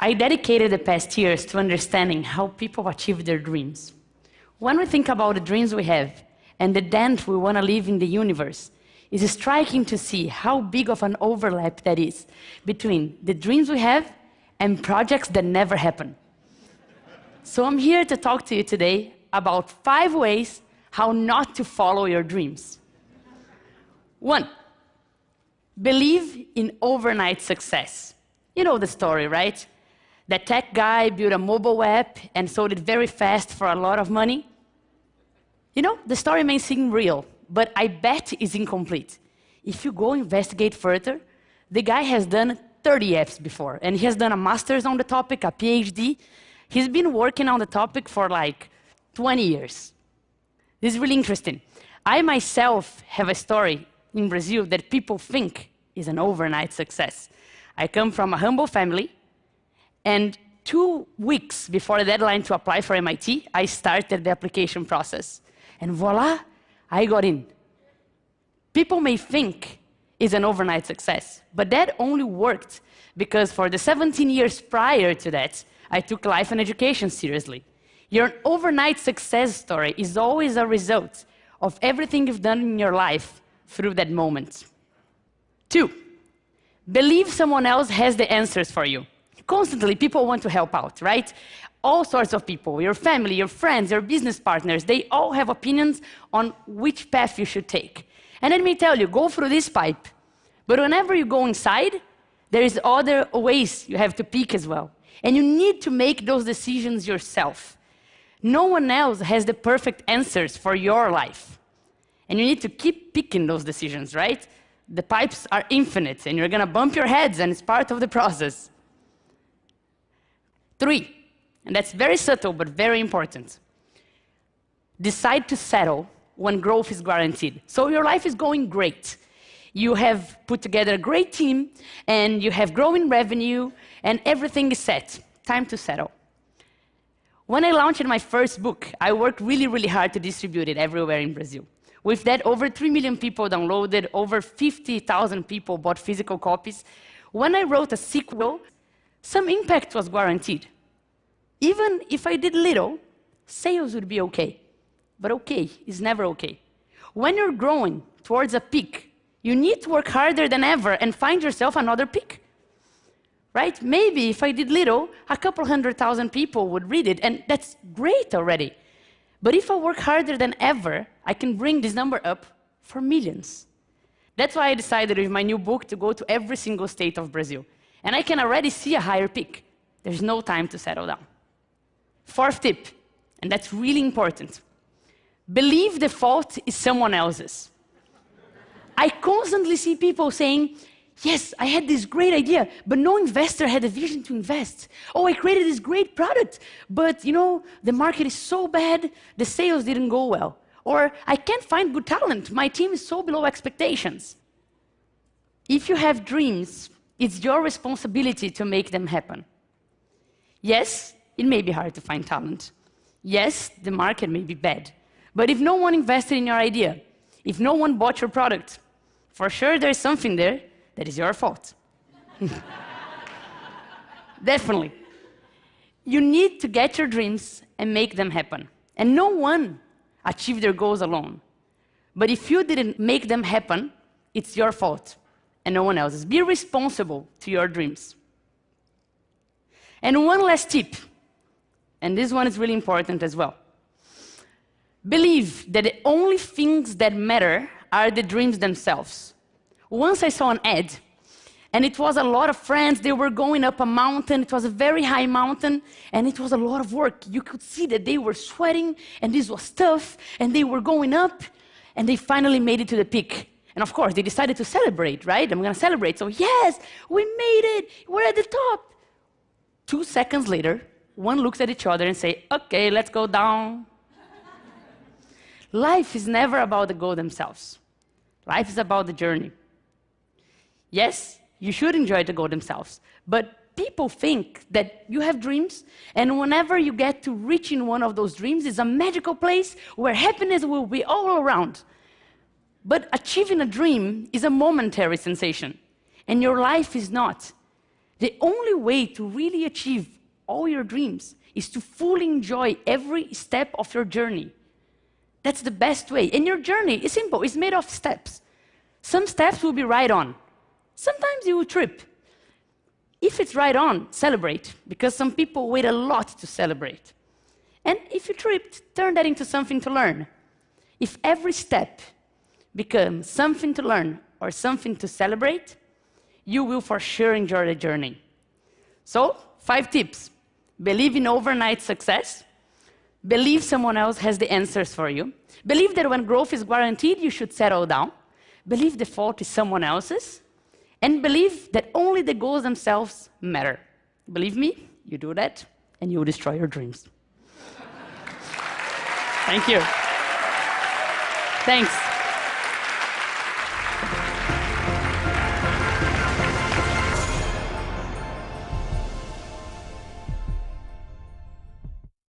I dedicated the past years to understanding how people achieve their dreams. When we think about the dreams we have and the dent we want to leave in the universe, it's striking to see how big of an overlap that is between the dreams we have and projects that never happen. So I'm here to talk to you today about 5 ways how not to follow your dreams. 1, believe in overnight success. You know the story, right? That tech guy built a mobile app and sold it very fast for a lot of money. You know, the story may seem real, but I bet it's incomplete. If you go investigate further, the guy has done 30 apps before, and he has done a master's on the topic, a PhD. He's been working on the topic for like 20 years. This is really interesting. I myself have a story in Brazil that people think is an overnight success. I come from a humble family, and 2 weeks before the deadline to apply for MIT, I started the application process. And voila, I got in. People may think it's an overnight success, but that only worked because for the 17 years prior to that, I took life and education seriously. Your overnight success story is always a result of everything you've done in your life through that moment. 2, believe someone else has the answers for you. Constantly, people want to help out, right? All sorts of people, your family, your friends, your business partners, they all have opinions on which path you should take. And let me tell you, go through this pipe. But whenever you go inside, there is other ways you have to pick as well. And you need to make those decisions yourself. No one else has the perfect answers for your life. And you need to keep picking those decisions, right? The pipes are infinite, and you're going to bump your heads, and it's part of the process. 3, and that's very subtle but very important. Decide to settle when growth is guaranteed. So your life is going great. You have put together a great team, and you have growing revenue, and everything is set. Time to settle. When I launched my first book, I worked really, really hard to distribute it everywhere in Brazil. With that, over 3 million people downloaded, over 50,000 people bought physical copies. When I wrote a sequel, some impact was guaranteed. Even if I did little, sales would be okay. But okay is never okay. When you're growing towards a peak, you need to work harder than ever and find yourself another peak. Right? Maybe if I did little, a couple 100,000 people would read it, and that's great already. But if I work harder than ever, I can bring this number up for millions. That's why I decided with my new book to go to every single state of Brazil. And I can already see a higher peak. There's no time to settle down. 4th tip, and that's really important. Believe the fault is someone else's. I constantly see people saying, yes, I had this great idea, but no investor had a vision to invest. Oh, I created this great product, but you know, the market is so bad, the sales didn't go well. Or I can't find good talent, my team is so below expectations. If you have dreams, it's your responsibility to make them happen. Yes, it may be hard to find talent. Yes, the market may be bad. But if no one invested in your idea, if no one bought your product, for sure there's something there that is your fault. Definitely. You need to get your dreams and make them happen. And no one achieved their goals alone. But if you didn't make them happen, it's your fault and no one else's. Be responsible to your dreams. And one last tip, and this one is really important as well. Believe that the only things that matter are the dreams themselves. Once I saw an ad, and it was a lot of friends, they were going up a mountain, it was a very high mountain, and it was a lot of work. You could see that they were sweating, and this was tough, and they were going up, and they finally made it to the peak. And of course, they decided to celebrate, right? I'm gonna celebrate, so yes, we made it, we're at the top. 2 seconds later, one looks at each other and say, okay, let's go down. Life is never about the goal themselves. Life is about the journey. Yes, you should enjoy the goal themselves, but people think that you have dreams, and whenever you get to reaching one of those dreams, it's a magical place where happiness will be all around. But achieving a dream is a momentary sensation, and your life is not. The only way to really achieve all your dreams is to fully enjoy every step of your journey. That's the best way. And your journey is simple. It's made of steps. Some steps will be right on. Sometimes you will trip. If it's right on, celebrate, because some people wait a lot to celebrate. And if you tripped, turn that into something to learn. If every step becomes something to learn or something to celebrate, you will for sure enjoy the journey. So, 5 tips. Believe in overnight success. Believe someone else has the answers for you. Believe that when growth is guaranteed, you should settle down. Believe the fault is someone else's. And believe that only the goals themselves matter. Believe me, you do that, and you will destroy your dreams. Thank you. Thanks.